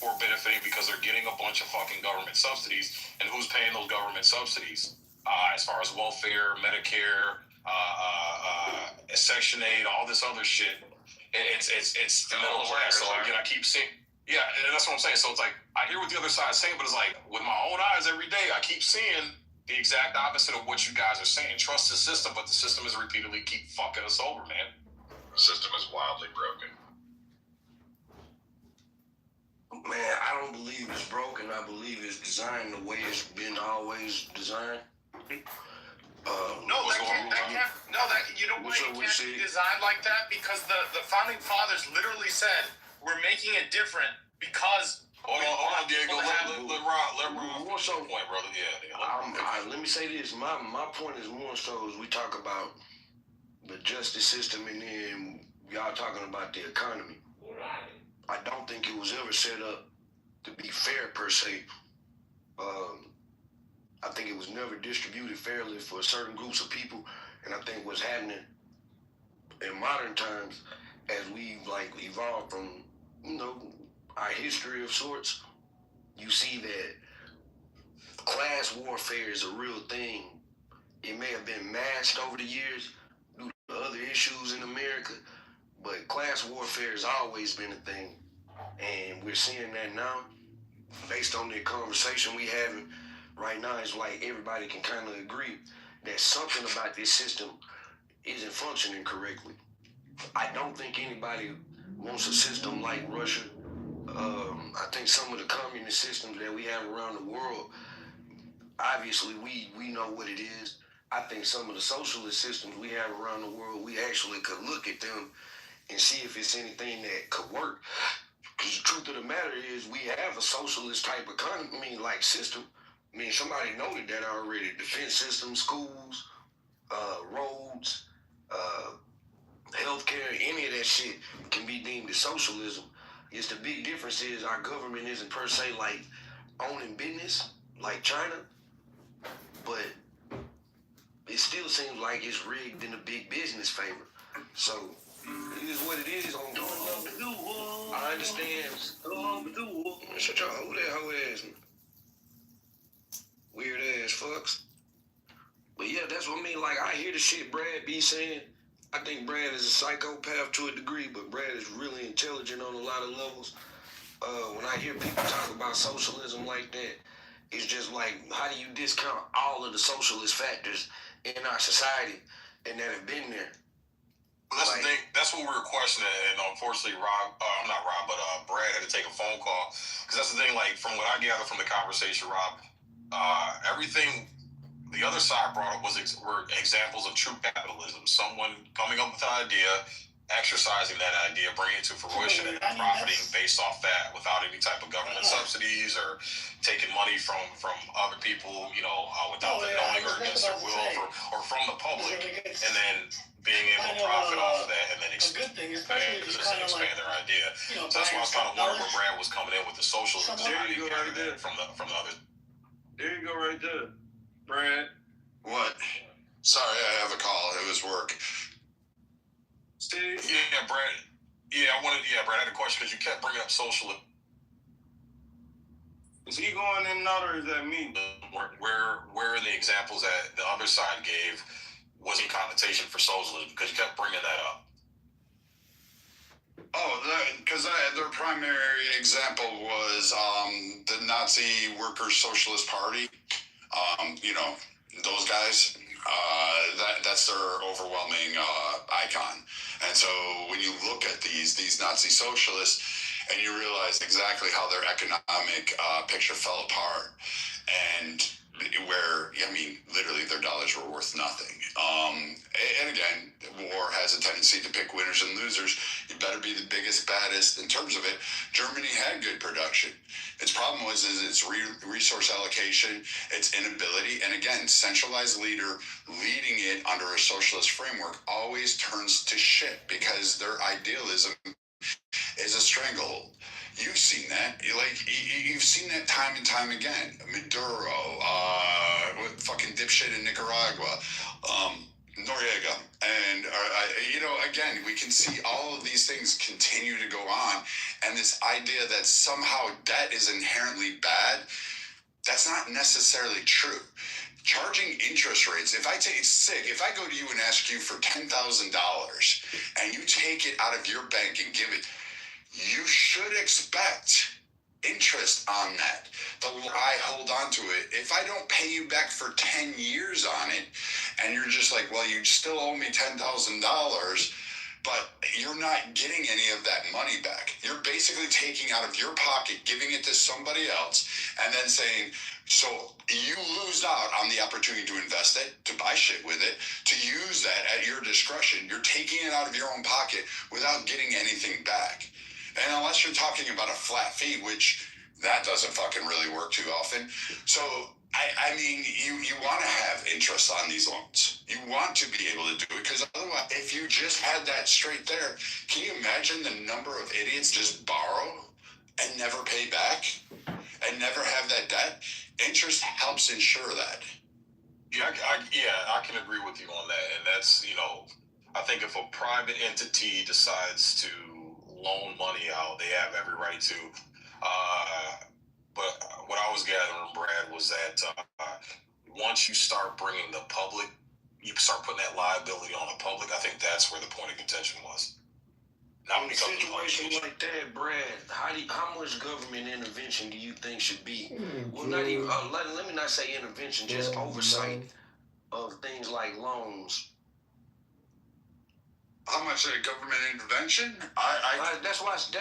who are benefiting because they're getting a bunch of fucking government subsidies. And who's paying those government subsidies? As far as welfare, Medicare, Section 8, all this other shit. It's the middle class. So again, I keep seeing. Yeah, and that's what I'm saying. So it's like, I hear what the other side is saying, but it's like, with my own eyes every day, I keep seeing the exact opposite of what you guys are saying. Trust the system, but the system is repeatedly keep fucking us over, man. The system is wildly broken. Man, I don't believe it's broken. I believe it's designed the way it's been always designed. You know why it can't be designed like that? Because the founding fathers literally said, we're making it different because... Hold on, Diego. Let Rob more so point, brother. Yeah. Let me say this. My point is more so as we talk about the justice system and then y'all talking about the economy. I don't think it was ever set up to be fair per se. I think it was never distributed fairly for certain groups of people, and I think what's happening in modern times as we evolved from our history of sorts, you see that class warfare is a real thing. It may have been masked over the years due to other issues in America, but class warfare has always been a thing, and we're seeing that now. Based on the conversation we having right now, it's like everybody can kind of agree that something about this system isn't functioning correctly. I don't think anybody wants a system like Russia. I think some of the communist systems that we have around the world, obviously we know what it is. I think some of the socialist systems we have around the world, we actually could look at them and see if it's anything that could work. Because the truth of the matter is we have a socialist type economy, system. Somebody noted that already. Defense system, schools, roads, healthcare, any of that shit can be deemed as socialism. It's the big difference is our government isn't per se owning business like China, but it still seems like it's rigged in the big business favor. So it is what it is on one level. I understand. Shut your who that hoe ass. Weird ass fucks. But yeah, that's what I mean. I hear the shit Brad be saying. I think Brad is a psychopath to a degree, but Brad is really intelligent on a lot of levels. When I hear people talk about socialism like that, it's just how do you discount all of the socialist factors in our society and that have been there? Well, that's the thing. That's what we were questioning, and unfortunately, Brad had to take a phone call because that's the thing. From what I gather from the conversation, Rob, everything the other side brought up were examples of true capitalism. Someone coming up with an idea, exercising that idea, bringing it to fruition, and profiting based off that without any type of government subsidies or taking money from other people, without them knowing or against their will, or from the public, and then being able to profit off of that and then expand their idea. So that's why I was kind of wondering where Brad was coming in with the socialism. There you go right there. From the other. There you go right there. Brad. What? Sorry, I have a call. It was work. Steve? Yeah, Brad. Brad, I had a question because you kept bringing up socialism. Is he going in and out, or is that me? Where in the examples that the other side gave was a connotation for socialism, because you kept bringing that up. Because their primary example was the Nazi Workers' Socialist Party. Those guys. That's their overwhelming icon. And so when you look at these Nazi socialists, and you realize exactly how their economic picture fell apart, and where, literally their dollars were worth nothing. And again, war has a tendency to pick winners and losers. You better be the biggest, baddest. In terms of it, Germany had good production. Its problem was its resource allocation, its inability, and again, centralized leader leading it under a socialist framework always turns to shit because their idealism is a stranglehold. You've seen that. You've seen that time and time again. Maduro, fucking dipshit in Nicaragua, Noriega, and again, we can see all of these things continue to go on, and this idea that somehow debt is inherently bad, that's not necessarily true. Charging interest rates, if I go to you and ask you for $10,000 and you take it out of your bank and give it, you should expect interest on that. I hold on to it. If I don't pay you back for 10 years on it, and you're just like, well, you still owe me $10,000, but you're not getting any of that money back. You're basically taking out of your pocket, giving it to somebody else, and then saying, so you lose out on the opportunity to invest it, to buy shit with it, to use that at your discretion. You're taking it out of your own pocket without getting anything back. And unless you're talking about a flat fee, which that doesn't fucking really work too often. So, I mean, you want to have interest on these loans. You want to be able to do it, because otherwise, if you just had that straight there, can you imagine the number of idiots just borrow and never pay back and never have that debt? Interest helps ensure that. Yeah, I can agree with you on that. And that's, I think if a private entity decides to loan money out, they have every right to. But what I was gathering, Brad, was that once you start bringing the public, you start putting that liability on the public. I think that's where the point of contention was. In a situation like that, Brad, how much government intervention do you think should be? Well, not even. Let me not say intervention, just oversight of things like loans. How much government intervention? That's why I said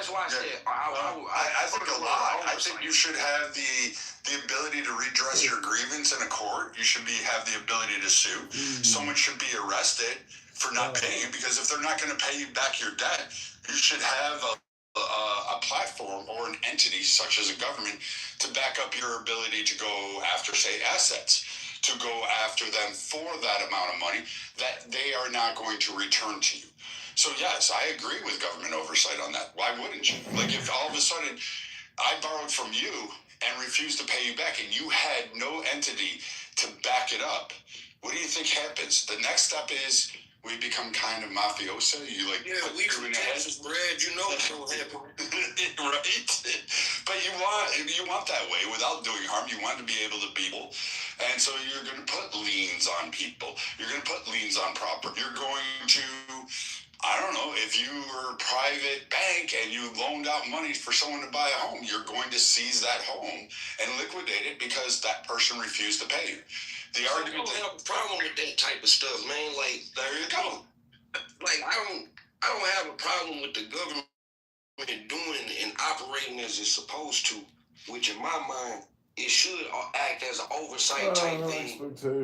I think a lot. I think you should have the ability to redress your grievance in a court. You should have the ability to sue. Someone should be arrested for not paying you, because if they're not going to pay you back your debt, you should have a platform or an entity such as a government to back up your ability to go after, say, assets, to go after them for that amount of money that they are not going to return to you. So yes, I agree with government oversight on that. Why wouldn't you? Like, if all of a sudden I borrowed from you and refused to pay you back, and you had no entity to back it up, what do you think happens? The next step is we become kind of mafioso. You like, yeah, we from Texas, Brad. You know what's gonna happen, right? But you want that way without doing harm. You want to be able to be able, and so you're going to put liens on people. You're going to put liens on property. You're going to, I don't know, if you were a private bank and you loaned out money for someone to buy a home, you're going to seize that home and liquidate it because that person refused to pay you. The argument, I don't have a problem with that type of stuff, man. Like, there you go. Like, I don't have a problem with the government doing and operating as it's supposed to, which in my mind, it should act as an oversight type thing.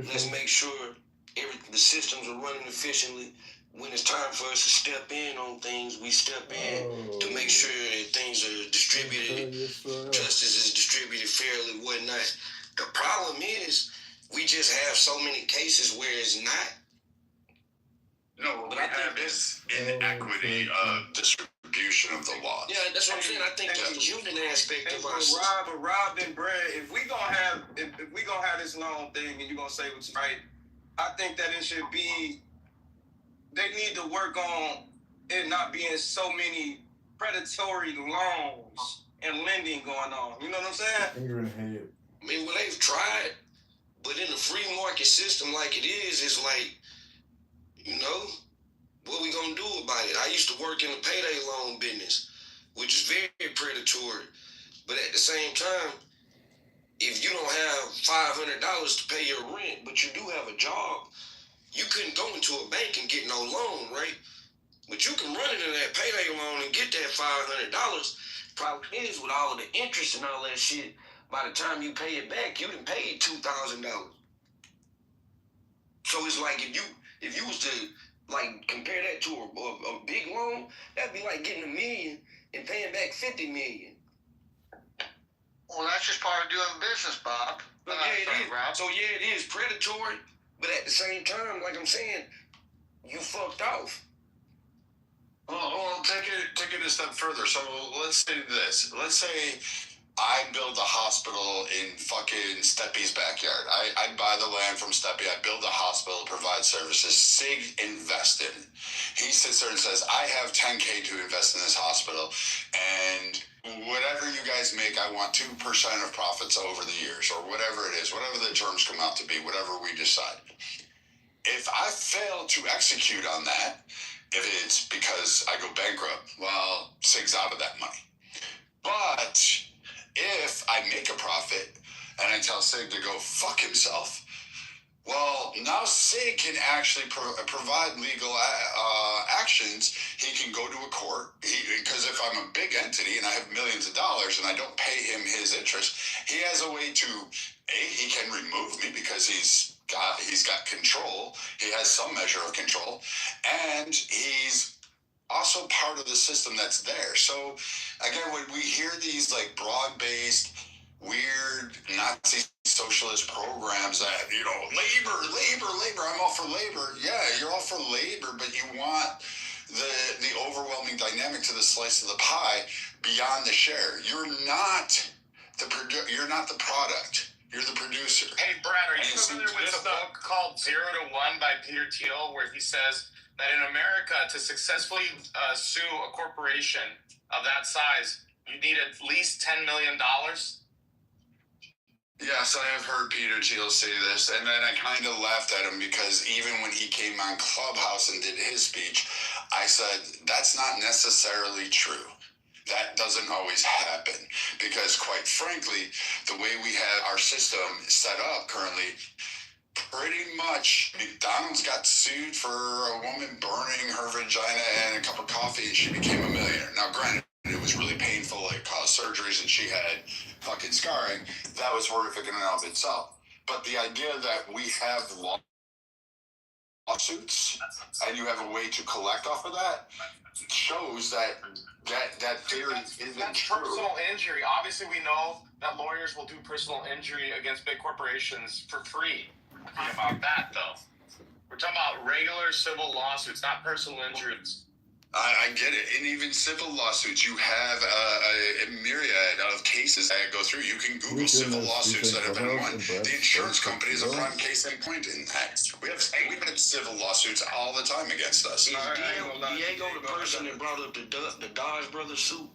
Let's make sure the systems are running efficiently. When it's time for us to step in on things, we step in to make sure that things are distributed, justice is distributed fairly, whatnot. The problem is, we just have so many cases where it's not. No, what we have is inequity of distribution of the law. Yeah, that's what I'm saying. I think that's the human aspect of us. Rob and Brad, if we gonna have this long thing and you gonna say what's right, I think that it should be. They need to work on it not being so many predatory loans and lending going on. You know what I'm saying? You're in head. I mean, well, they've tried. But in the free market system like it is, it's like, what we gonna do about it? I used to work in the payday loan business, which is very predatory. But at the same time, if you don't have $500 to pay your rent, but you do have a job, you couldn't go into a bank and get no loan, right? But you can run into that payday loan and get that $500. Problem is, with all of the interest and all that shit, by the time you pay it back, you done paid $2,000. So it's like if you was to like compare that to a big loan, that'd be like getting $1 million and paying back $50 million. Well, that's just part of doing business, Bob. Yeah, it is. So yeah, it is predatory, but at the same time, like I'm saying, you fucked off. Well, take it a step further. So let's say this. Let's say I build a hospital in fucking Steppe's backyard. I buy the land from Steppe. I build a hospital, provide services. Sig invested. He sits there and says, I have $10K to invest in this hospital, and whatever you guys make, I want 2% of profits over the years, or whatever it is, whatever the terms come out to be, whatever we decide. If I fail to execute on that, if it's because I go bankrupt, well, Sig's out of that money. But if I make a profit and I tell Sig to go fuck himself, well, now Sig can actually provide legal actions. He can go to a court, because if I'm a big entity and I have millions of dollars and I don't pay him his interest, he has a way to, he can remove me because he's got control. He has some measure of control, and he's also part of the system that's there. So again, when we hear these like broad-based, weird Nazi socialist programs that, you know, labor, I'm all for labor. Yeah, you're all for labor, but you want the overwhelming dynamic to the slice of the pie beyond the share. You're not the product. You're the producer. Hey, Brad, are you familiar with a book called 0 to 1 by Peter Thiel, where he says that in America, to successfully sue a corporation of that size, you need at least $10 million? Yes, I have heard Peter Thiel say this, and then I kind of laughed at him because even when he came on Clubhouse and did his speech, I said, that's not necessarily true. That doesn't always happen because, quite frankly, the way we have our system set up currently, pretty much McDonald's got sued for a woman burning her vagina and a cup of coffee, and she became a millionaire. Now, granted, it was really painful, it caused surgeries, and she had fucking scarring. That was horrific in and of itself. But the idea that we have lawsuits and you have a way to collect off of that shows that theory isn't true. Personal injury. Obviously, we know that lawyers will do personal injury against big corporations for free. We're talking about that, though. We're talking about regular civil lawsuits, not personal injuries. I get it. And even civil lawsuits, you have a myriad of cases that go through. You can Google civil lawsuits that have been won. The insurance company is a prime case in point in that. We've had civil lawsuits all the time against us. Is Diego the person that brought up the Dodge Brothers suit?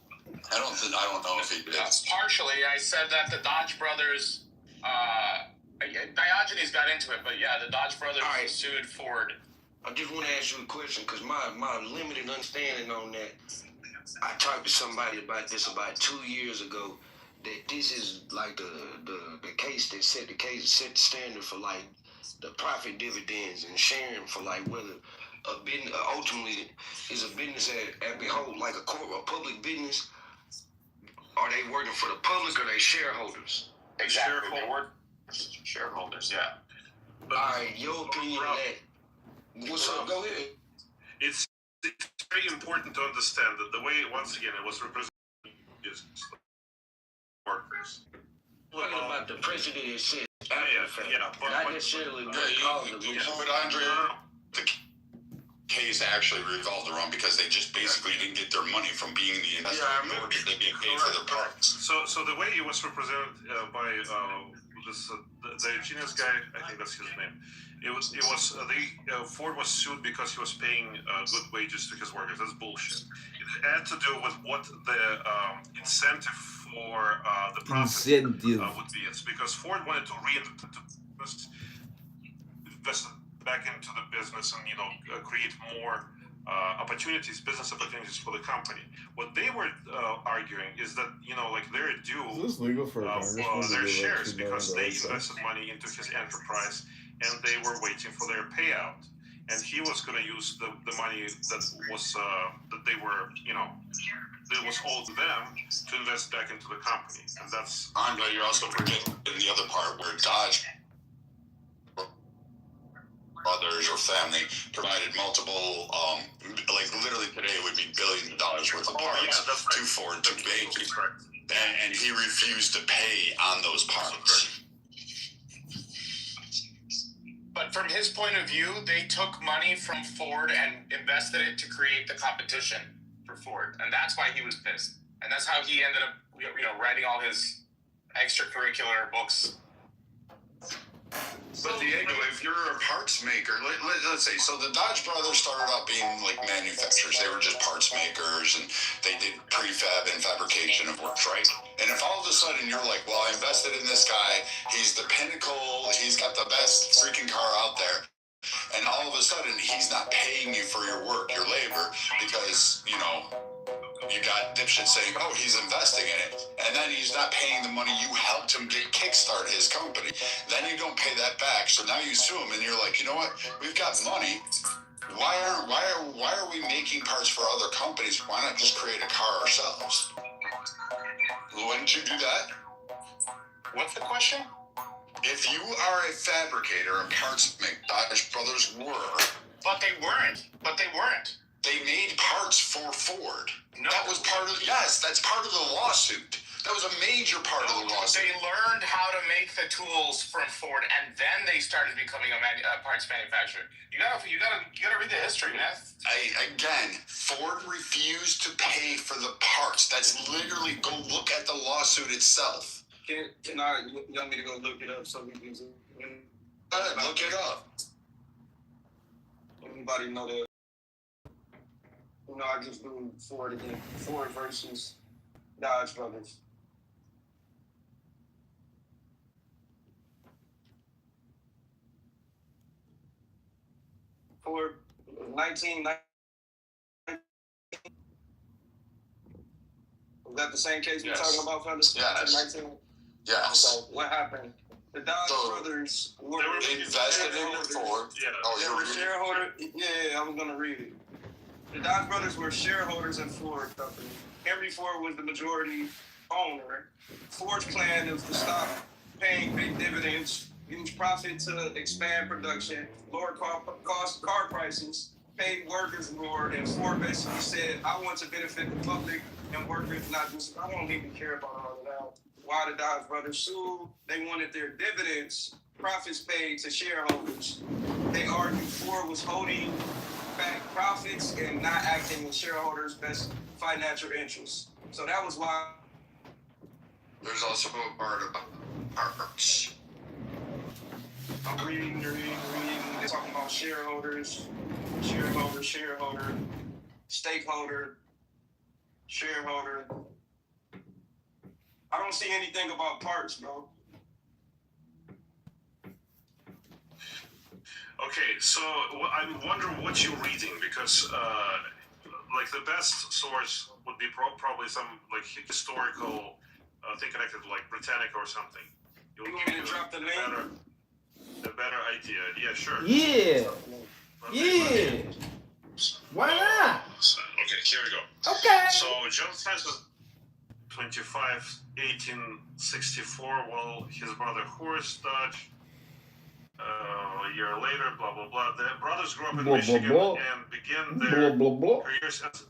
I don't know if he did. Partially, I said that the Dodge brothers, Diogenes got into it, but yeah, the Dodge brothers sued Ford. I just want to ask you a question because my limited understanding on that, I talked to somebody about this about 2 years ago, that this is like the case that set the standard for like the profit dividends and sharing for like whether a business ultimately is a business at behold like a public business. Are they working for the public or they shareholders? Exactly. They work for shareholders, yeah. All right, your opinion on that. What's up? Go ahead. It's very important to understand that the way, once again, it was represented is workers. Talking about the president is said not necessarily but Andre, the case actually revolved around because they just basically didn't get their money from being the investor, nor did they get paid for their parts. So the way it was represented by the genius guy, I think that's his name. Ford was sued because he was paying good wages to his workers. That's bullshit. It had to do with what the incentive for the profit would be. It's because Ford wanted to invest back into the business and create more business opportunities for the company. What they were arguing is that they're due is this legal for their shares because they invested money into his enterprise and they were waiting for their payout. And he was going to use the money that was that they were that was owed to them to invest back into the company. And that's Andre. You're also forgetting the other part where Dodge brothers or family provided multiple, like literally today it would be billions of dollars worth of parts to Ford to make, and he refused to pay on those parts. But from his point of view, they took money from Ford and invested it to create the competition for Ford, and that's why he was pissed, and that's how he ended up, writing all all his extracurricular books. But Diego, if you're a parts maker, let's say, so the Dodge brothers started out being like manufacturers. They were just parts makers, and they did prefab and fabrication of works, right? And if all of a sudden you're like, well, I invested in this guy, he's the pinnacle, he's got the best freaking car out there, and all of a sudden he's not paying you for your work, your labor, because, you know, you got dipshit saying, oh, he's investing in it, and then he's not paying the money you helped him get kickstart his company. Then you don't pay that back, so now you sue him, and you're like, you know what? We've got money. Why are we making parts for other companies? Why not just create a car ourselves? Wouldn't you do that? What's the question? If you are a fabricator, a parts maker, Dodge brothers were. But they weren't. They made parts for Ford. No. That was part of, yes, that's part of the lawsuit. That was a major part of the lawsuit. They learned how to make the tools from Ford, and then they started becoming a parts manufacturer. You gotta read the history, man. Again, Ford refused to pay for the parts. That's literally, go look at the lawsuit itself. You want me to go look it up so we can Look it up. Anybody know that? You know, I just do Ford again. Ford versus Dodge brothers. Ford, 1990. Is that the same case we're talking about, fellas? Yes. 19? Yes. So what happened? The Dodge brothers were invested in Ford. Yeah. Oh, they were shareholders. Yeah, I was gonna read it. The Dodge brothers were shareholders in Ford company. Henry Ford was the majority owner. Ford's plan was to stop paying big dividends, use profit to expand production, lower car prices, pay workers more, and Ford basically said, I want to benefit the public and workers, not just, I don't even care about all of that. Why the Dodge brothers sued? They wanted their dividends, profits paid to shareholders. They argued Ford was holding back profits and not acting in shareholders' best financial interests. So that was why. There's also a part about parts. I'm reading. They're talking about shareholders, stakeholder, shareholder. I don't see anything about parts, bro. Okay, so I'm wondering what you're reading, because like the best source would be probably some like historical thing connected to like Britannica or something. You want me to drop the link? A better idea. Yeah, sure. Yeah. Yeah. Why not? Okay, here we go. Okay. So John Francis, 25, 1864, while his brother Horace Dodge, a year later, blah, blah, blah. The brothers grew up in Michigan and began their careers as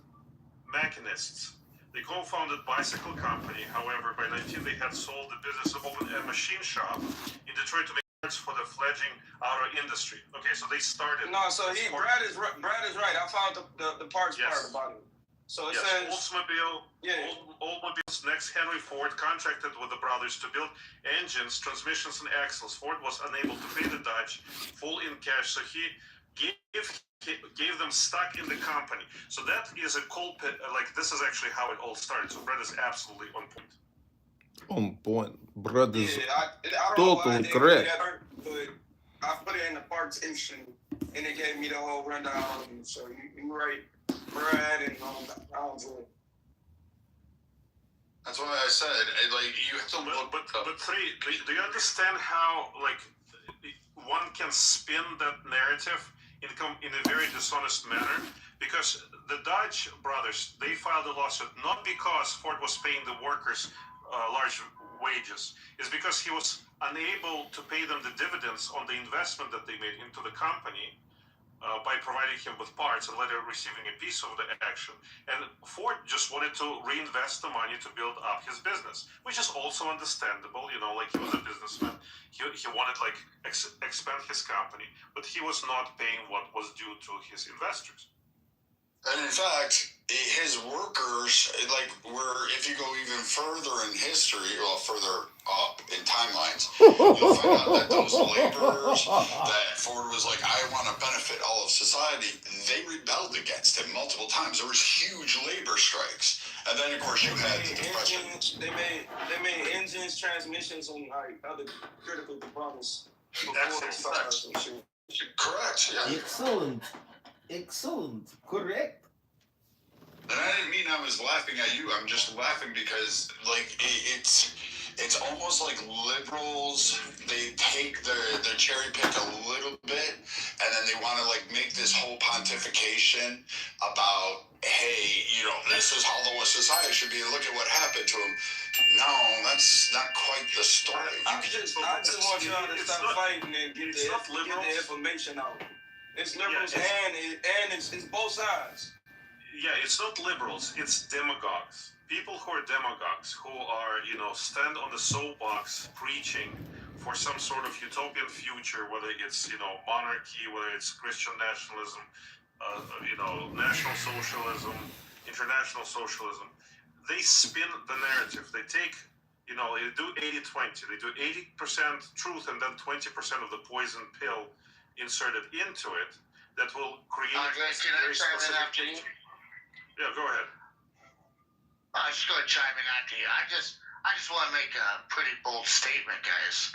mechanists. They co-founded bicycle company. However, by 19, they had sold the business of opening a machine shop in Detroit to make parts for the fledgling auto industry. Okay, so they started. No, so Brad is right. I found the parts part about it. So it says Oldsmobile. Yeah. Oldsmobile's next Henry Ford contracted with the brothers to build engines, transmissions, and axles. Ford was unable to pay the Dodge full in cash, so he gave them stock in the company. So that is a cold pit. Like, this is actually how it all started. So Brad is absolutely on point. On point. Brad is total correct. But I put it in the parts issue, and it gave me the whole rundown. So you're right, Brad, and I'll do it. That's why I said, like, you have to look. But do you understand how, like, one can spin that narrative in a very dishonest manner? Because the Dodge brothers, they filed a lawsuit not because Ford was paying the workers large wages. It's because he was unable to pay them the dividends on the investment that they made into the company by providing him with parts and later receiving a piece of the action. And Ford just wanted to reinvest the money to build up his business, which is also understandable. You know, like, he was a businessman. He wanted, like, expand his company, but he was not paying what was due to his investors. And in fact, his workers, like, were, if you go even further in history, well, further up in timelines, you'll find out that those laborers that Ford was like, I want to benefit all of society, they rebelled against him multiple times. There was huge labor strikes. And then, of course, you had the Depression. They made engines, transmissions, and like other critical components before the cars and shit. Correct, yeah. Excellent. Correct. And I didn't mean I was laughing at you. I'm just laughing because, like, it's almost like liberals, they take the cherry pick a little bit, and then they want to, like, make this whole pontification about, hey, you know, this is how the society should be. Look at what happened to him. No, that's not quite the story. I just want y'all to stop fighting and get the information out. It's liberals and it's both sides. Yeah, it's not liberals, it's demagogues. People who are demagogues, who are, you know, stand on the soapbox preaching for some sort of utopian future, whether it's, you know, monarchy, whether it's Christian nationalism, you know, national socialism, international socialism. They spin the narrative. They take, you know, they do 80-20. They do 80% truth and then 20% of the poison pill inserted into it that will create Andre, can I chime in after you? Yeah, go ahead. I was just going to chime in after you. I just want to make a pretty bold statement, guys.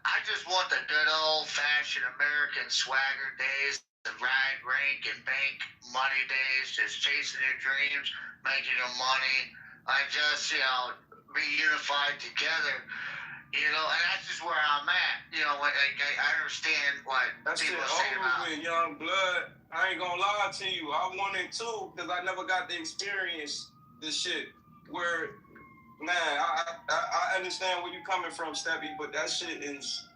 I just want the good old-fashioned American swagger days, the ride, rank, and bank money days, just chasing your dreams, making your money. I just, you know, be unified together. You know, and that's just where I'm at. You know, like, I understand what people say about with young blood. I ain't gonna lie to you. I want it too, because I never got to experience this shit. Where, man, I understand where you coming from, Steppy, but that shit is,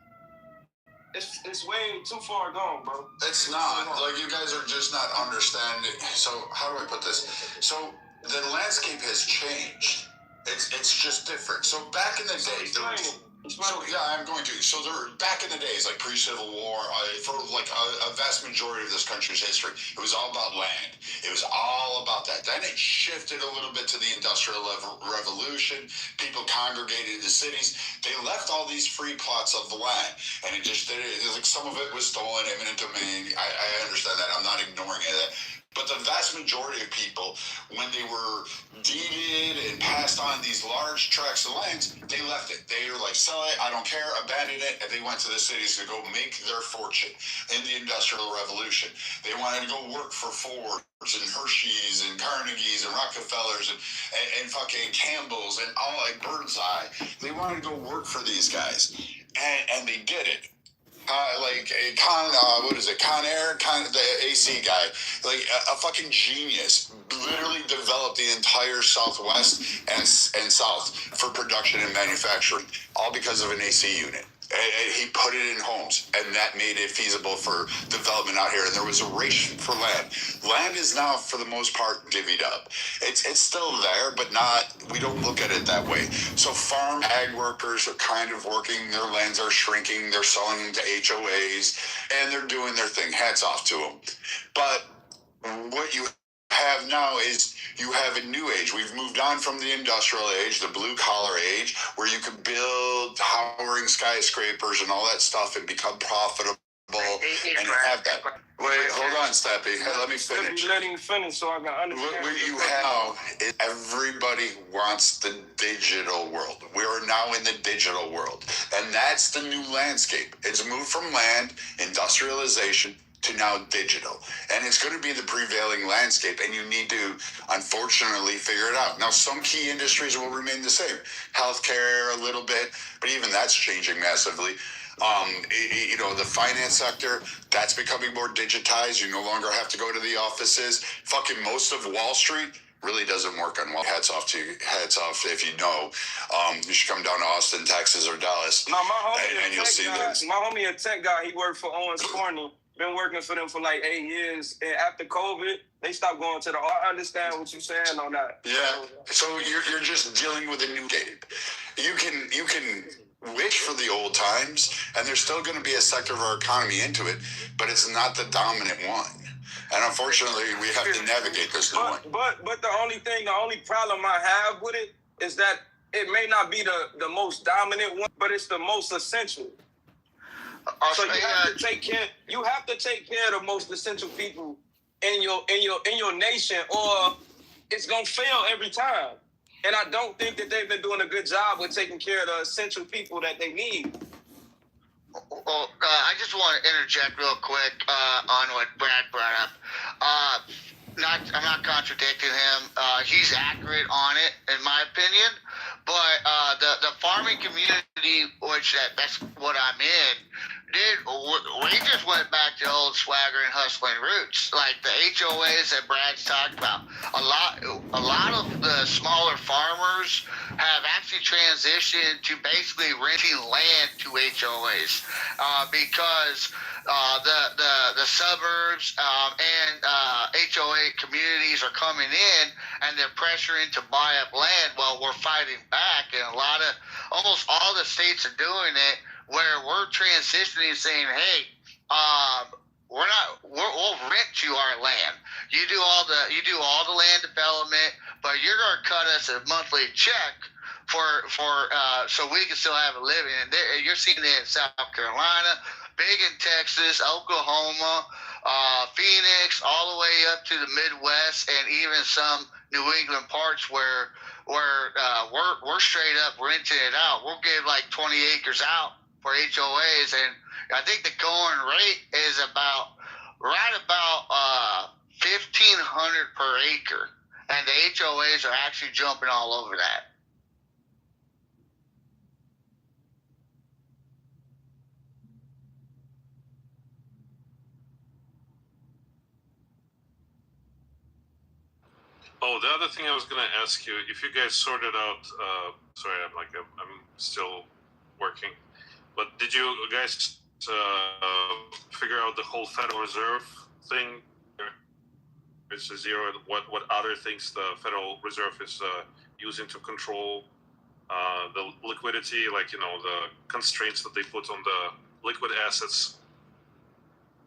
it's way too far gone, bro. It's not. Like, you guys are just not understanding. So, how do I put this? So, the landscape has changed. It's just different. So back in the day, I'm going to. So back in the days, like pre-Civil War, for like a vast majority of this country's history, it was all about land. It was all about that. Then it shifted a little bit to the Industrial Revolution. People congregated in the cities. They left all these free plots of the land, and it just did it. Like some of it was stolen, eminent domain. I understand that. I'm not ignoring it. But the vast majority of people, when they were deeded and passed on these large tracts of lands, they left it. They were like, sell it, I don't care, abandon it, and they went to the cities to go make their fortune in the Industrial Revolution. They wanted to go work for Fords and Hershey's and Carnegie's and Rockefellers and fucking Campbell's and all, like Birdseye. They wanted to go work for these guys, and they did it. Con Air, the AC guy, like a fucking genius, literally developed the entire Southwest and South for production and manufacturing, all because of an AC unit. He put it in homes, and that made it feasible for development out here. And there was a race for land. Land is now, for the most part, divvied up. It's still there, but not. We don't look at it that way. So farm ag workers are kind of working. Their lands are shrinking. They're selling them to HOAs, and they're doing their thing. Hats off to them. But what you have now is you have a new age. We've moved on from the industrial age, the blue collar age, where you can build towering skyscrapers and all that stuff and become profitable and have that. Wait, hold on, Steppy. Hey, let me finish. Let him finish so I can understand. What you have is everybody wants the digital world. We are now in the digital world, and that's the new landscape. It's moved from land, industrialization, to now digital. And it's going to be the prevailing landscape, and you need to, unfortunately, figure it out. Now, some key industries will remain the same. Healthcare, a little bit, but even that's changing massively. You know, the finance sector, that's becoming more digitized. You no longer have to go to the offices. Fucking most of Wall Street really doesn't work on Wall. Hats off to you. Hats off if you know. You should come down to Austin, Texas, or Dallas. No, my homie a tech guy. He worked for Owens Corning. Been working for them for like 8 years. And after COVID, they stopped going to the. I understand what you're saying on that. Yeah. So you're just dealing with a new game. You can wish for the old times, and there's still going to be a sector of our economy into it, but it's not the dominant one. And unfortunately, we have to navigate this new one. But the only problem I have with it is that it may not be the most dominant one, but it's the most essential. So you have to take care. You have to take care of the most essential people in your nation, or it's gonna fail every time. And I don't think that they've been doing a good job with taking care of the essential people that they need. Well, I just want to interject real quick on what Brad brought up. I'm not contradicting him. He's accurate on it, in my opinion. But the farming community, which that's what I'm in, we just went back to old swagger and hustling roots, like the HOAs that Brad's talked about. A lot of the smaller farmers have actually transitioned to basically renting land to HOAs because the suburbs and HOA communities are coming in and they're pressuring to buy up land. Well, we're fighting back, and almost all the states are doing it, where we're transitioning, saying, "Hey, we'll rent you our land. You do all the land development, but you're gonna cut us a monthly check for so we can still have a living." And you're seeing it in South Carolina, big in Texas, Oklahoma, Phoenix, all the way up to the Midwest, and even some New England parts where we're straight up renting it out. We'll give like 20 acres out for HOAs, and I think the going rate is right about $1,500 per acre, and the HOAs are actually jumping all over that. Oh, the other thing I was going to ask you, if you guys sorted out, sorry, I'm still working, but did you guys figure out the whole Federal Reserve thing? It's a zero. What other things the Federal Reserve is using to control the liquidity, like, the constraints that they put on the liquid assets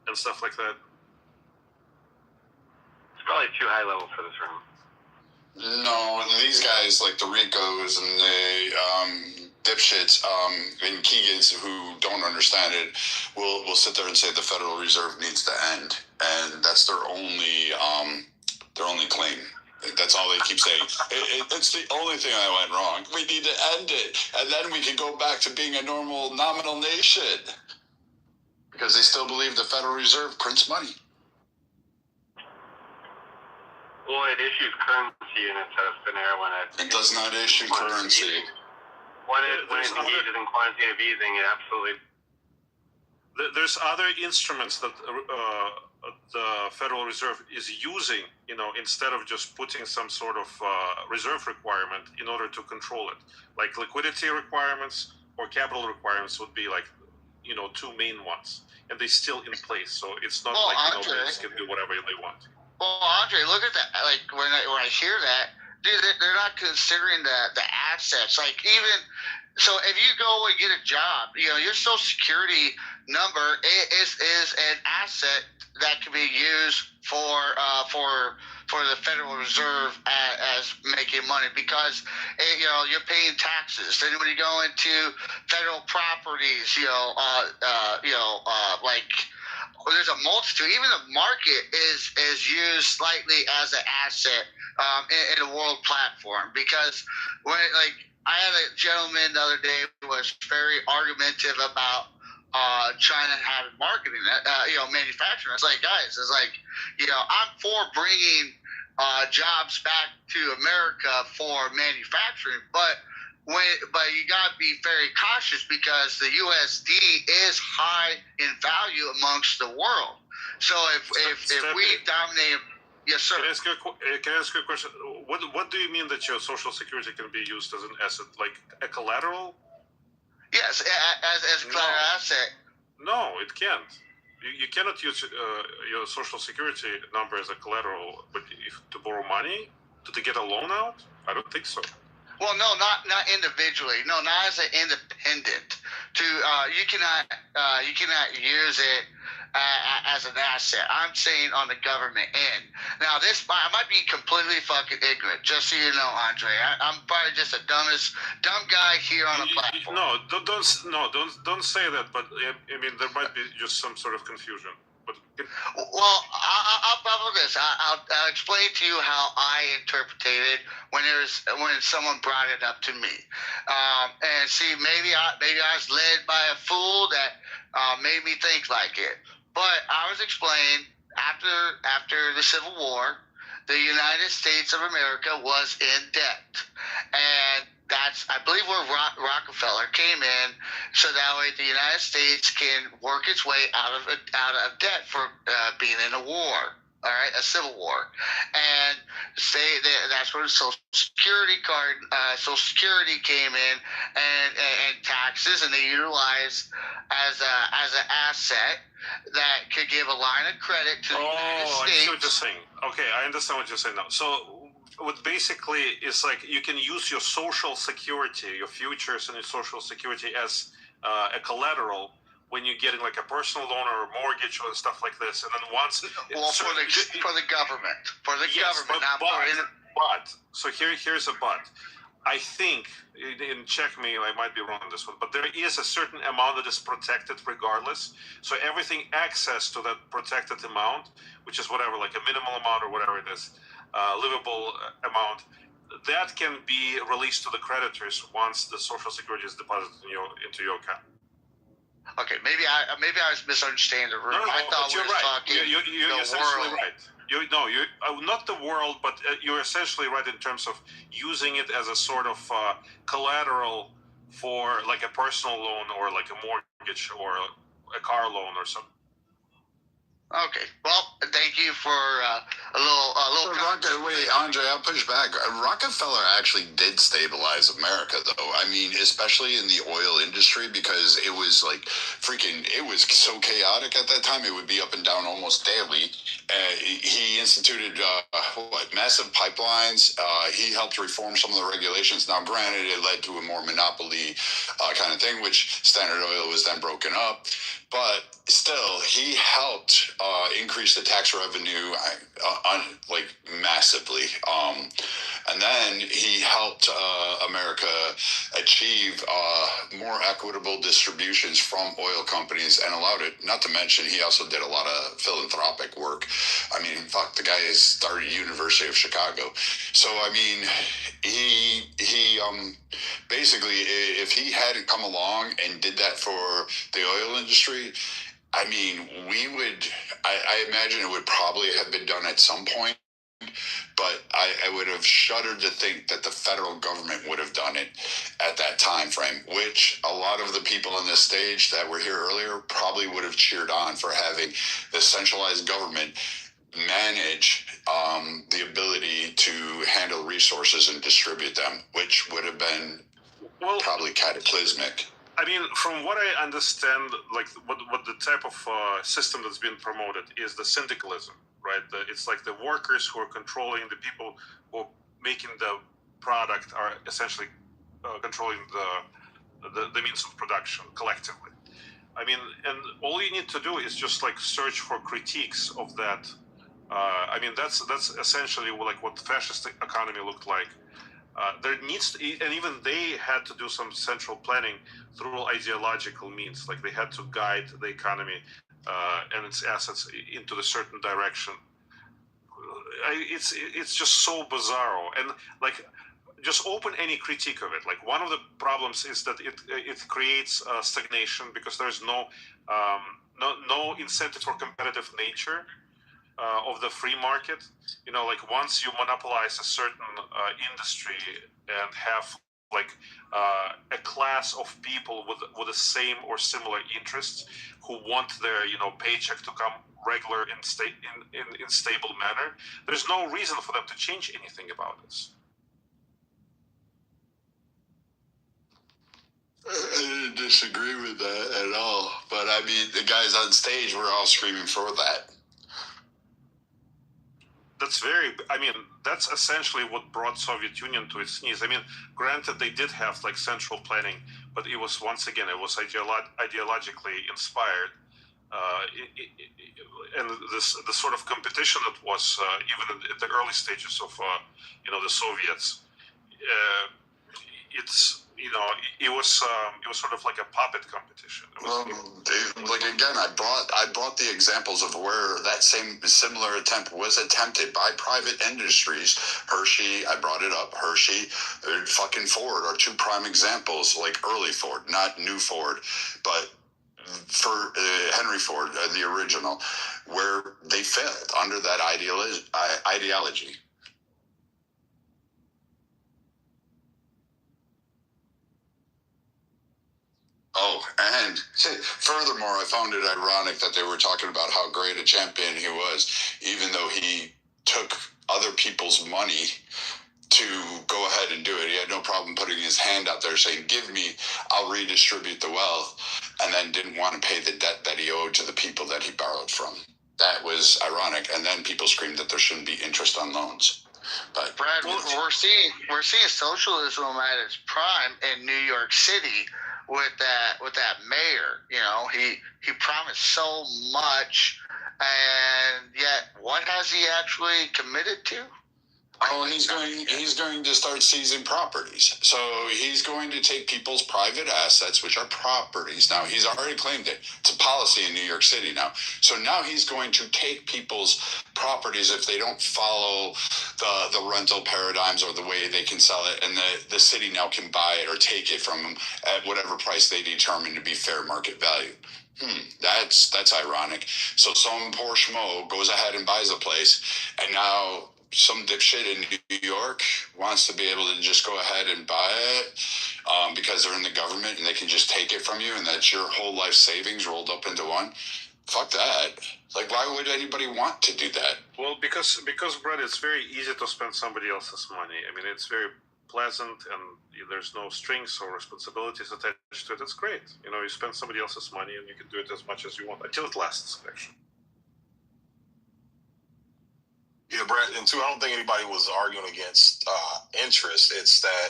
and stuff like that? It's probably too high level for this room. No, these guys like the Ricos and the dipshits and Keegans who don't understand it will sit there and say the Federal Reserve needs to end, and that's their only claim. That's all they keep saying. It's the only thing that went wrong. We need to end it, and then we can go back to being a normal nominal nation, because they still believe the Federal Reserve prints money. Well, it issues currency instead of thin air when it does not issue currency. When it engages in quantitative easing, it absolutely. There's other instruments that the Federal Reserve is using, instead of just putting some sort of reserve requirement in order to control it. Like liquidity requirements or capital requirements would be like, two main ones, and they're still in place. So it's not banks can do whatever they want. Well, Andre, look at that. Like when I hear that, dude, they're not considering the assets. Like even so, if you go and get a job, your Social Security number is an asset that can be used for the Federal Reserve as making money, because you're paying taxes. Then when you go into federal properties, like. There's a multitude. Even the market is used slightly as an asset in a world platform, because I had a gentleman the other day who was very argumentative about China having marketing, manufacturing. It's like, guys, I'm for bringing jobs back to America for manufacturing, but you got to be very cautious, because the USD is high in value amongst the world. So if we dominate, yes, sir. Can I ask you a question? What do you mean that your Social Security can be used as an asset, like a collateral? Yes, as a collateral asset. No, it can't. You cannot use your Social Security number as a collateral, but to borrow money, to get a loan out, I don't think so. Well, no, not individually. No, not as an independent. You cannot use it as an asset. I'm saying on the government end. Now, I might be completely fucking ignorant, just so you know, Andre. I'm probably just the dumb guy here on the platform. No, don't say that. But I mean, there might be just some sort of confusion. But well, I'll follow this. I'll explain to you how I interpreted it when someone brought it up to me. And see, maybe I was led by a fool that made me think like it. But I was explained after the Civil War, the United States of America was in debt, and that's, I believe, where Rockefeller came in, so that way the United States can work its way out of debt for being in a war. All right, a civil war, and that's where the Social Security came in, and taxes, and they utilized as an asset that could give a line of credit to the United States. I see what you're saying. Okay, I understand what you're saying now. So what basically is like you can use your Social Security, your futures and your Social Security as a collateral when you're getting like a personal loan or a mortgage or stuff like this, and then once for the government, but so here's a but. I think, and check me, I might be wrong on this one, but there is a certain amount that is protected regardless. So everything access to that protected amount, which is whatever, like a minimal amount or whatever it is, livable amount, that can be released to the creditors once the Social Security is deposited into your account. Okay, maybe I was misunderstanding the room. No, I thought we were right. talking you're essentially right. You're not the world, but you're essentially right in terms of using it as a sort of collateral for like a personal loan or like a mortgage or a car loan or something. Okay, well, thank you for a little. Wait, Andre, I'll push back. Rockefeller actually did stabilize America, though. I mean, especially in the oil industry, because it was like it was so chaotic at that time. It would be up and down almost daily. He instituted massive pipelines. He helped reform some of the regulations. Now, granted, it led to a more monopoly kind of thing, which Standard Oil was then broken up. But still, he helped increase the tax revenue like massively. And then he helped America achieve more equitable distributions from oil companies and allowed it. Not to mention, he also did a lot of philanthropic work. I mean, fuck, the guy started University of Chicago. So, I mean, he basically, if he hadn't come along and did that for the oil industry, I mean, I imagine it would probably have been done at some point, but I would have shuddered to think that the federal government would have done it at that time frame, which a lot of the people on this stage that were here earlier probably would have cheered on for having the centralized government manage the ability to handle resources and distribute them, which would have been probably cataclysmic. I mean, from what I understand, like what the type of system that's been promoted is the syndicalism, right? It's like the workers who are controlling, the people who are making the product are essentially controlling the means of production collectively. I mean, and all you need to do is just like search for critiques of that. I mean, that's essentially like what the fascist economy looked like. There needs to, and even they had to do some central planning through ideological means. Like they had to guide the economy and its assets into the certain direction. It's just so bizarro, and like just open any critique of it. Like one of the problems is that it creates stagnation because there's no incentive for competitive nature of the free market. You know, like once you monopolize a certain industry and have like a class of people with the same or similar interests who want their paycheck to come regular in stable manner, there's no reason for them to change anything about this. I didn't disagree with that at all, but I mean, the guys on stage were all screaming for that. That's essentially what brought Soviet Union to its knees. I mean, granted, they did have like central planning, but it was, once again, it was ideologically inspired. and the sort of competition that was even at the early stages of the Soviets, it was sort of like a puppet competition. Like again, I brought the examples of where that similar attempt was attempted by private industries. Hershey, I brought it up. Hershey, fucking Ford are two prime examples. Like early Ford, not new Ford, but for Henry Ford, the original, where they failed under that ideology. Oh, and furthermore, I found it ironic that they were talking about how great a champion he was, even though he took other people's money to go ahead and do it. He had no problem putting his hand out there saying, give me, I'll redistribute the wealth, and then didn't want to pay the debt that he owed to the people that he borrowed from. That was ironic. And then people screamed that there shouldn't be interest on loans. But Brad, we're seeing socialism at its prime in New York City with that mayor. He promised so much, and yet what has he actually committed to? Oh, he's going to start seizing properties. So he's going to take people's private assets, which are properties. Now, he's already claimed it. It's a policy in New York City now. So now he's going to take people's properties if they don't follow the rental paradigms or the way they can sell it, and the city now can buy it or take it from them at whatever price they determine to be fair market value. That's ironic. So some poor schmo goes ahead and buys a place, and now some dipshit in New York wants to be able to just go ahead and buy it because they're in the government and they can just take it from you, and that's your whole life savings rolled up into one. Fuck that. Like, why would anybody want to do that? Well, because Brad, it's very easy to spend somebody else's money. I mean, it's very pleasant, and there's no strings or responsibilities attached to it. It's great. You spend somebody else's money and you can do it as much as you want until it lasts, actually. Yeah, Brad, and two, I don't think anybody was arguing against interest. It's that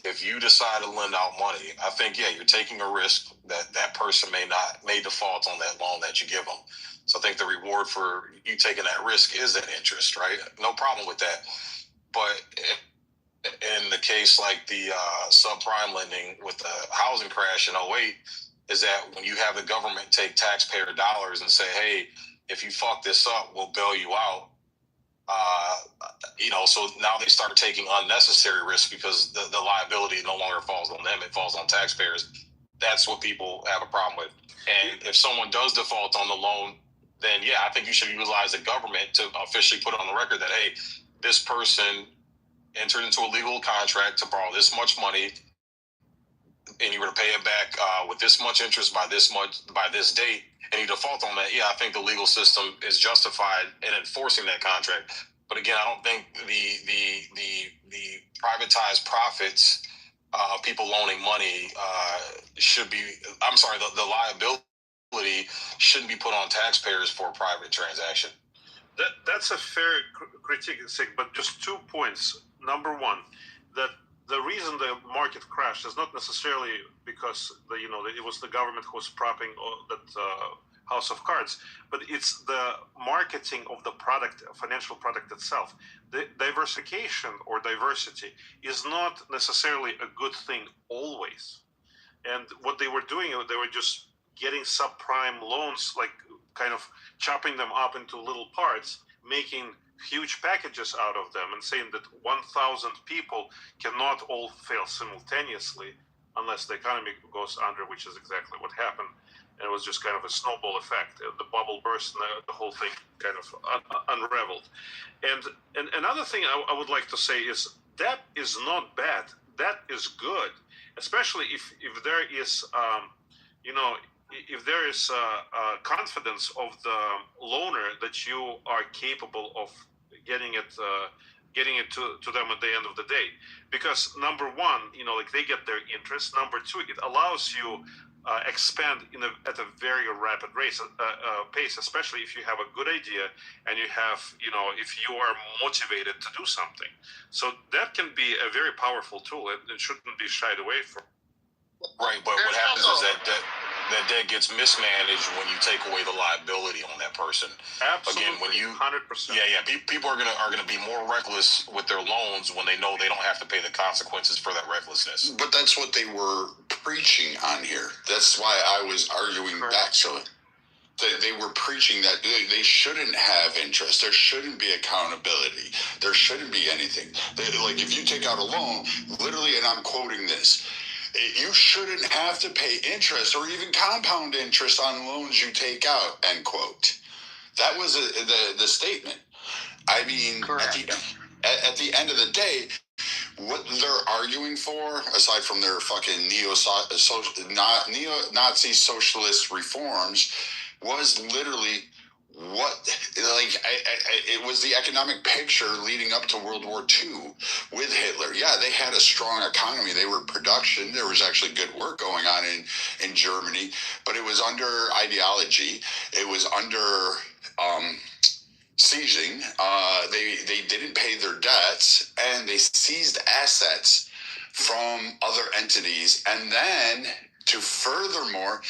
if you decide to lend out money, I think, you're taking a risk that person may default on that loan that you give them. So I think the reward for you taking that risk is that interest, right? No problem with that. But in the case like the subprime lending with the housing crash in 2008, is that when you have the government take taxpayer dollars and say, hey, if you fuck this up, we'll bail you out. So now they start taking unnecessary risks because the liability no longer falls on them, it falls on taxpayers. That's what people have a problem with. And if someone does default on the loan, then I think you should utilize the government to officially put on the record that, hey, this person entered into a legal contract to borrow this much money, and you're going to pay it back with this much interest by this date, and you default on that. I think the legal system is justified in enforcing that contract. But again, I don't think the privatized profits of people loaning money should be. I'm sorry, the liability shouldn't be put on taxpayers for a private transaction. That's a fair critique, but just 2 points. Number one, that the reason the market crashed is not necessarily because it was the government who was propping that house of cards, but it's the marketing of the product, financial product itself. The diversification or diversity is not necessarily a good thing always. And what they were doing, they were just getting subprime loans, like kind of chopping them up into little parts, making huge packages out of them, and saying that 1,000 people cannot all fail simultaneously unless the economy goes under, which is exactly what happened. And it was just kind of a snowball effect. The bubble burst and the whole thing kind of unraveled. And another thing I would like to say is that is not bad. That is good, especially if there is, if there is confidence of the loaner that you are capable of getting it to them at the end of the day. Because number one, they get their interest. Number two, it allows you expand at a very rapid pace, especially if you have a good idea and you have, if you are motivated to do something. So that can be a very powerful tool. It shouldn't be shied away from. Right, but what happens is that that gets mismanaged when you take away the liability on that person. Absolutely. Again, when you 100%. people are gonna be more reckless with their loans when they know they don't have to pay the consequences for that recklessness. But that's what they were preaching on here. That's why I was arguing back. So they were preaching that they shouldn't have interest. There shouldn't be accountability. There shouldn't be anything. Like if you take out a loan, literally, and I'm quoting this, you shouldn't have to pay interest or even compound interest on loans you take out, end quote. That was the statement. I mean, at the end of the day, what they're arguing for, aside from their fucking neo-Nazi socialist reforms, was literally it was the economic picture leading up to World War II with Hitler. Yeah, they had a strong economy. They were production. There was actually good work going on in Germany, but it was under ideology. It was under seizing. They didn't pay their debts, and they seized assets from other entities, and then furthermore,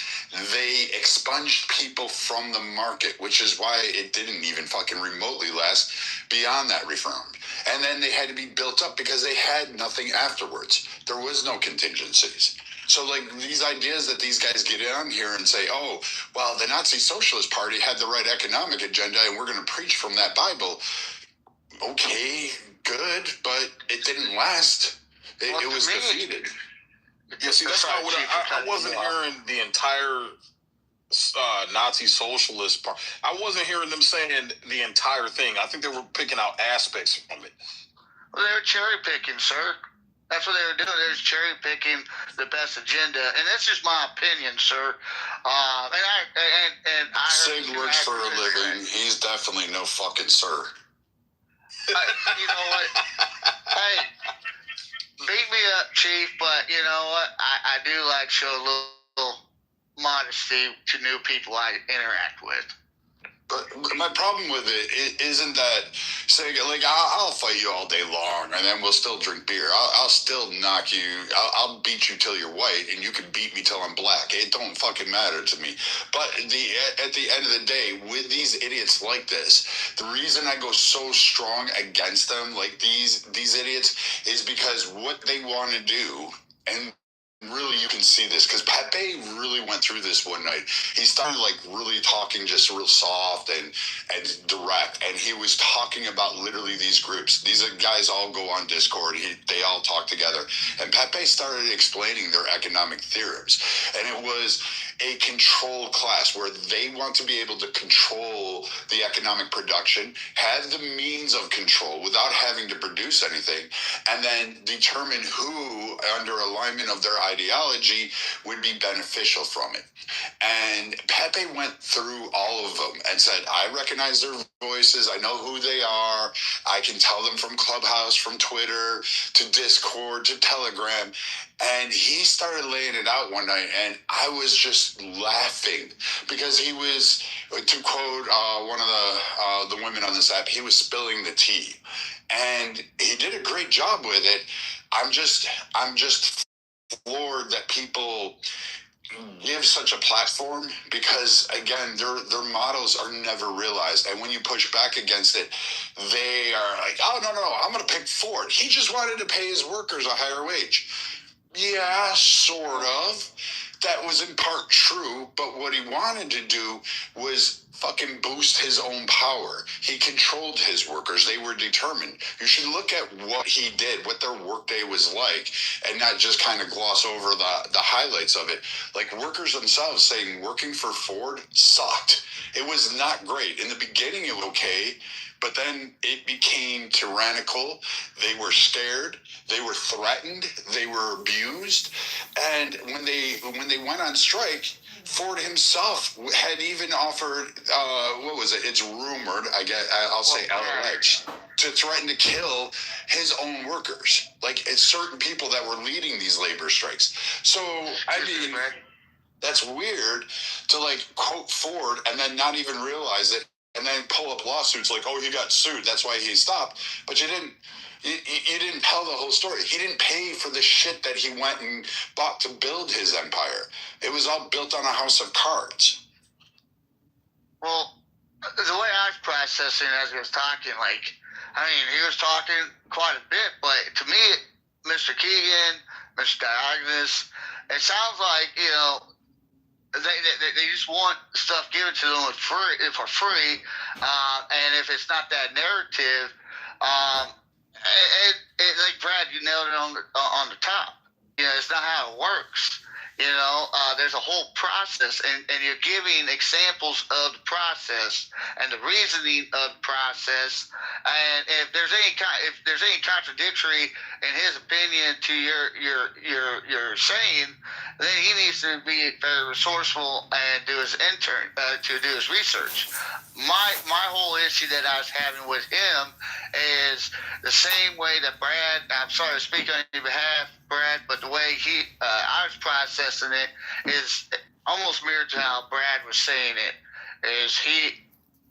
they expunged people from the market, which is why it didn't even fucking remotely last beyond that reform. And then they had to be built up because they had nothing afterwards. There was no contingencies. So, like, these ideas that these guys get on here and say, oh, well, the Nazi Socialist Party had the right economic agenda and we're going to preach from that Bible. Okay, good, but it didn't last. It was defeated. Yeah, see, that's not what I wasn't hearing the entire Nazi socialist part. I wasn't hearing them saying the entire thing. I think they were picking out aspects from it. Well, they were cherry picking, sir. That's what they were doing. They were cherry picking the best agenda, and that's just my opinion, sir. And I Sig works for a living. He's definitely no fucking sir. You know what? Hey. Beat me up, Chief, but you know what? I do like show a little modesty to new people I interact with. But my problem with it isn't that, say, like, I'll fight you all day long, and then we'll still drink beer. I'll still knock you. I'll beat you till you're white, and you can beat me till I'm black. It don't fucking matter to me. But at the end of the day, with these idiots like this, the reason I go so strong against them, like these idiots, is because what they want to do, and really you can see this, because Pepe really went through this one night. He started like really talking just real soft and direct, and he was talking about literally these groups. These guys all go on Discord. They all talk together, and Pepe started explaining their economic theorems, and it was a controlled class where they want to be able to control the economic production, have the means of control without having to produce anything, and then determine who, under alignment of their ideology, would be beneficial from it. And Pepe went through all of them and said, I recognize their voices. I know who they are. I can tell them from Clubhouse, from Twitter, to Discord, to Telegram. And he started laying it out one night, and I was just laughing because he was, to quote one of the women on this app, he was spilling the tea, and he did a great job with it. I'm just floored that people give such a platform, because again, their models are never realized, and when you push back against it, they are like, oh no, I'm gonna pick Ford. He just wanted to pay his workers a higher wage. Yeah, sort of. That was in part true, but what he wanted to do was fucking boost his own power. He controlled his workers. They were determined. You should look at what he did, what their workday was like, and not just kind of gloss over the highlights of it. Like, workers themselves saying working for Ford sucked. It was not great. In the beginning, it was okay, but then it became tyrannical. They were scared. They were threatened. They were abused. And when they went on strike, Ford himself had even offered, what was it? It's rumored, I'll say alleged, to threaten to kill his own workers. Like, it's certain people that were leading these labor strikes. So, I mean, that's weird to, like, quote Ford and then not even realize it, and then pull up lawsuits like, oh, he got sued, that's why he stopped. But you didn't You didn't tell the whole story. He didn't pay for the shit that he went and bought to build his empire. It was all built on a house of cards. Well, the way I was processing as he was talking, like, I mean, he was talking quite a bit, but to me, Mr. Keegan, Mr. Diogenes, it sounds like, you know, they just want stuff given to them for free, and if it's not that narrative, like Brad, you nailed it on the top. You know, it's not how it works. You know, there's a whole process, and you're giving examples of the process and the reasoning of the process. And if there's any contradictory in his opinion to your saying, then he needs to be very resourceful and do his research. My whole issue that I was having with him is the same way that Brad. I'm sorry to speak on your behalf, Brad, but the way I was processing it is almost mirrored to how Brad was saying it. Is he,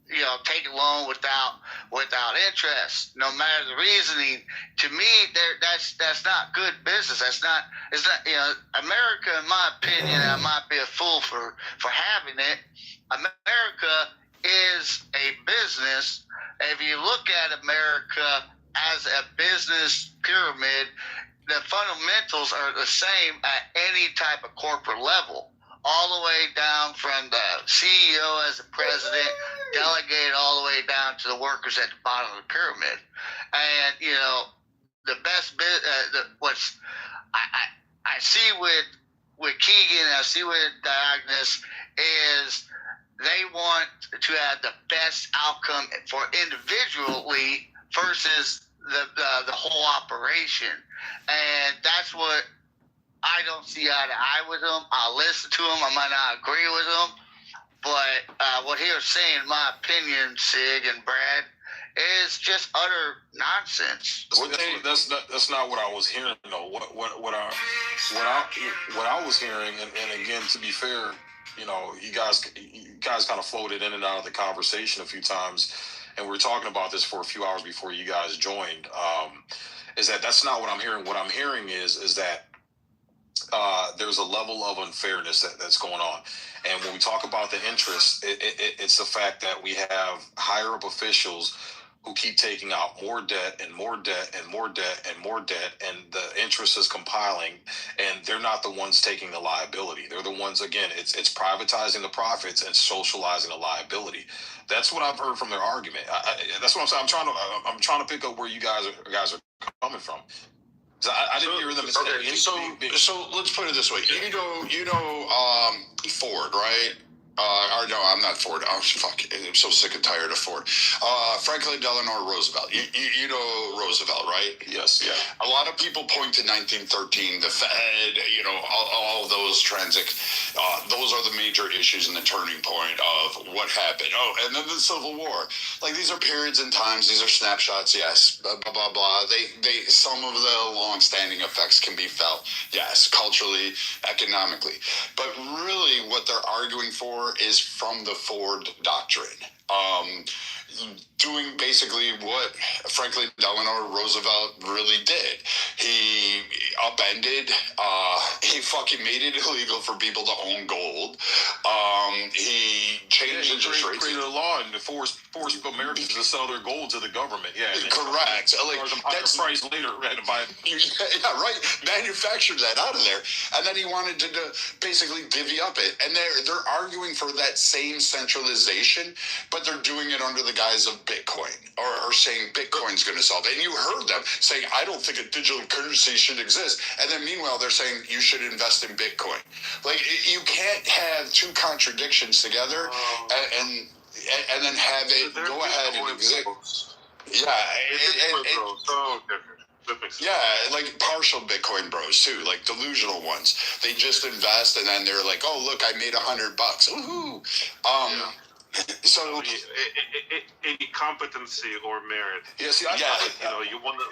you know, take a loan without interest, no matter the reasoning? To me, that's not good business. It's not, you know, America, in my opinion, I might be a fool for having it. America is a business. If you look at America as a business pyramid, the fundamentals are the same at any type of corporate level, all the way down from the CEO as the president, delegated all the way down to the workers at the bottom of the pyramid. And, you know, the best bit, I see with Keegan, I see with Diogenes, is they want to have the best outcome for individually versus the whole operation. And that's what I don't see eye to eye with him. I'll listen to him. I might not agree with him. But what he was saying, in my opinion, Sig and Brad, is just utter nonsense. That's not what I was hearing, though. What I was hearing, and again, to be fair, you know, you guys kind of floated in and out of the conversation a few times, and we were talking about this for a few hours before you guys joined. Is that's not what I'm hearing. What I'm hearing is that there's a level of unfairness that's going on, and when we talk about the interest, it's the fact that we have higher up officials who keep taking out more debt and more debt and more debt and more debt, and the interest is compiling, and they're not the ones taking the liability. They're the ones, again, it's privatizing the profits and socializing the liability. That's what I've heard from their argument. That's what I'm saying. I'm trying to pick up where you guys are coming from. So I didn't hear them. Okay, so let's put it this way. You know, Ford, right? Or no, I'm not Ford. Oh, fuck. I'm so sick and tired of Ford. Franklin Delano Roosevelt. You know Roosevelt, right? Yes. Yeah. A lot of people point to 1913, the Fed, you know, all those those are the major issues and the turning point of what happened. Oh, and then the Civil War. Like, these are periods in times. These are snapshots. Yes. Blah, blah, blah, blah. They some of the long-standing effects can be felt. Yes. Culturally, economically. But really what they're arguing for is from the Ford doctrine. Doing basically what Franklin Delano Roosevelt really did. He upended, he fucking made it illegal for people to own gold. He changed interest rates. Created a law and forced Americans to sell their gold to the government. Yeah, correct. Like, that's price later. Yeah, right. Manufactured that out of there, and then he wanted to basically divvy up it. And they're arguing for that same centralization, but they're doing it under the guise of Bitcoin, or saying Bitcoin's going to solve it. And you heard them saying, I don't think a digital currency should exist. And then meanwhile, they're saying you should invest in Bitcoin. Like, you can't have two contradictions together and then have it go ahead and exist. Yeah. So different. Yeah, like partial Bitcoin bros too, like delusional ones. They just invest and then they're like, "Oh, look, I made $100. Woohoo!" Yeah. So any competency or merit. Yeah, see, you won the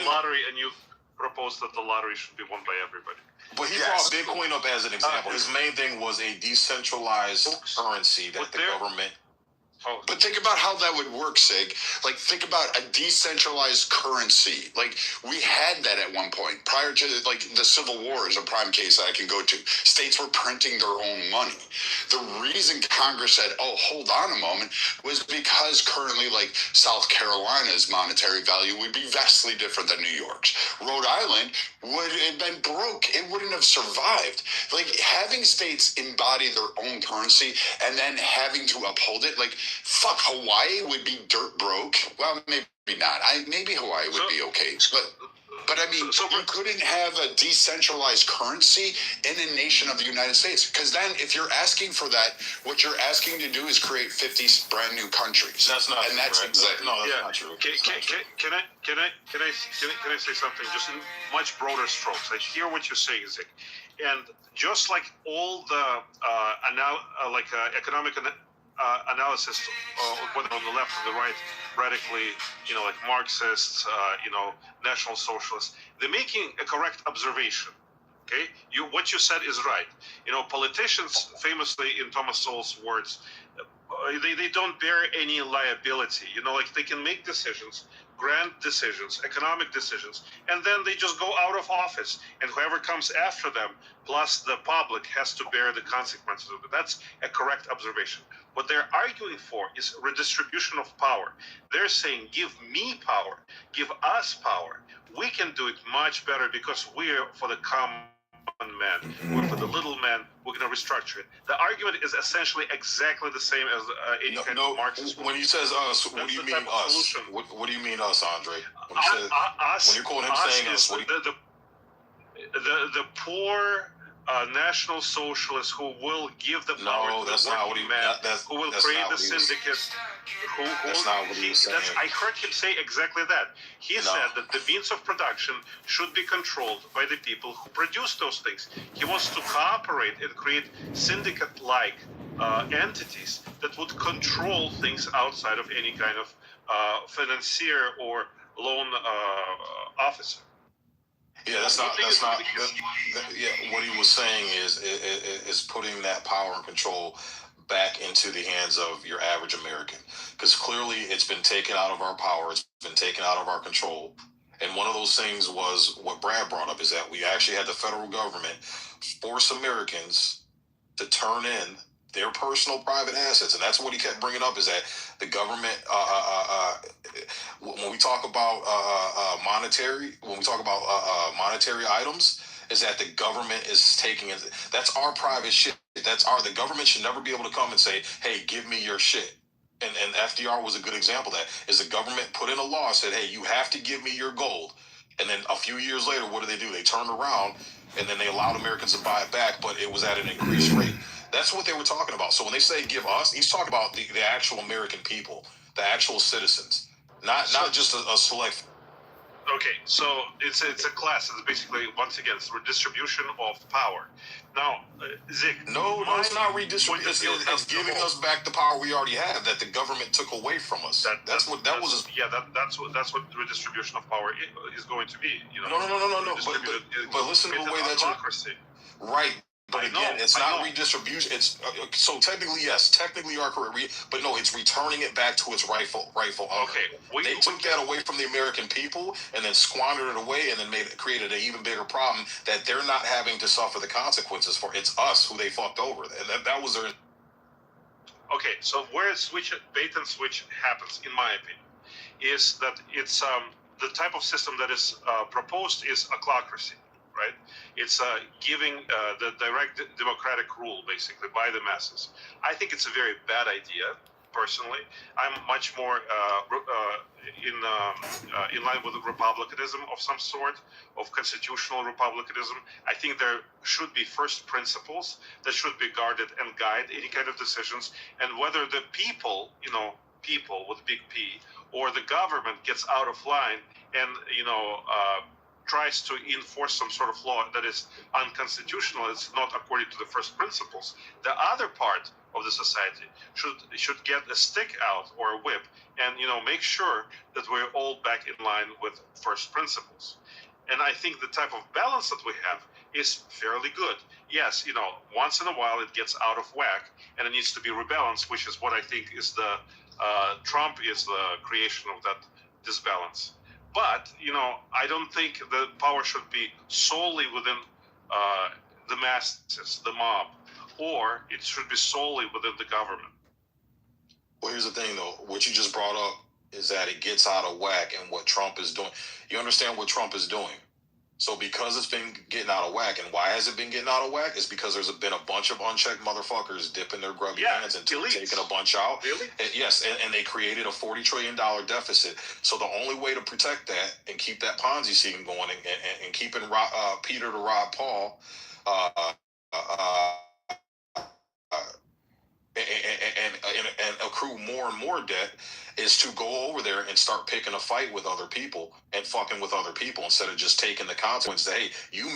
lottery, and you proposed that the lottery should be won by everybody. But he brought Bitcoin up as an example. His main thing was a decentralized currency that the government But think about how that would work, Sig. Like, think about a decentralized currency. Like, we had that at one point. Prior to, like, the Civil War is a prime case that I can go to. States were printing their own money. The reason Congress said, oh, hold on a moment, was because currently, like, South Carolina's monetary value would be vastly different than New York's. Rhode Island would have been broke. It wouldn't have survived. Like, having states embody their own currency and then having to uphold it, like, fuck, Hawaii would be dirt broke. Well, maybe not. Maybe Hawaii would be okay. But I mean, you couldn't have a decentralized currency in a nation of the United States. Because then, if you're asking for that, what you're asking to do is create 50 brand new countries. That's not. And that's exactly. No, that's not true. Can I say something just in much broader strokes? I hear what you're saying, Zig, and just like all the economic analysis, whether on the left or the right, radically, like Marxists, National Socialists, they're making a correct observation. Okay, what you said is right. Politicians, famously in Thomas Sowell's words, they don't bear any liability. Like they can make decisions, grand decisions, economic decisions, and then they just go out of office, and whoever comes after them, plus the public, has to bear the consequences of it. That's a correct observation. What they're arguing for is redistribution of power. They're saying, give me power, give us power. We can do it much better because we're for the common man. We're for the little man. We're going to restructure it. The argument is essentially exactly the same as any kind of Marxist. When he says us, what do you mean us? What do you mean us, Andre? When you're quoting him saying us, the poor National Socialists who will give the power to the working man, who will create the syndicates. That's not what he was saying. I heard him say exactly that. He said that the means of production should be controlled by the people who produce those things. He wants to cooperate and create syndicate-like entities that would control things outside of any kind of financier or loan officer. Yeah, that's not. What he was saying is putting that power and control back into the hands of your average American, because clearly it's been taken out of our power, it's been taken out of our control. And one of those things was what Brad brought up, is that we actually had the federal government force Americans to turn in their personal private assets. And that's what he kept bringing up, is that the government, when we talk about monetary items, is that the government is taking it. That's our private shit. The government should never be able to come and say, hey, give me your shit. And FDR was a good example of that, is the government put in a law, said, hey, you have to give me your gold. And then a few years later, what do? They turned around and then they allowed Americans to buy it back, but it was at an increased rate. That's what they were talking about. So when they say give us, he's talking about the actual American people, the actual citizens, not just a select. Okay, so it's a class. It's basically, once again, it's redistribution of power. Now, Zig. No, it's not redistribution. It's giving us back the power we already have that the government took away from us. That's what redistribution of power is going to be. No. But listen to the way that right. But again, it's not redistribution. It's so technically, yes, technically you are correct. But no, it's returning it back to its rightful owner. Okay, they took that away from the American people and then squandered it away, and then created an even bigger problem that they're not having to suffer the consequences for. It's us who they fucked over, and that was their. Okay, so where bait and switch happens, in my opinion, is that it's the type of system that is proposed is a clacracy. Right? It's giving the direct democratic rule, basically, by the masses. I think it's a very bad idea, personally. I'm much more in line with republicanism of some sort, of constitutional republicanism. I think there should be first principles that should be guarded and guide any kind of decisions. And whether the people, people with big P, or the government gets out of line and, tries to enforce some sort of law that is unconstitutional, it's not according to the first principles, the other part of the society should get a stick out or a whip and make sure that we're all back in line with first principles. And I think the type of balance that we have is fairly good. Yes, once in a while it gets out of whack and it needs to be rebalanced, which is what I think is Trump is the creation of that disbalance. But, I don't think the power should be solely within the masses, the mob, or it should be solely within the government. Well, here's the thing, though. What you just brought up is that it gets out of whack and what Trump is doing. You understand what Trump is doing. So because it's been getting out of whack, and why has it been getting out of whack? It's because there's been a bunch of unchecked motherfuckers dipping their grubby hands into taking a bunch out. Really? And they created a $40 trillion deficit. So the only way to protect that and keep that Ponzi scheme going and keeping Peter to rob Paul and accrue more and more debt is to go over there and start picking a fight with other people and fucking with other people instead of just taking the consequence. Hey, you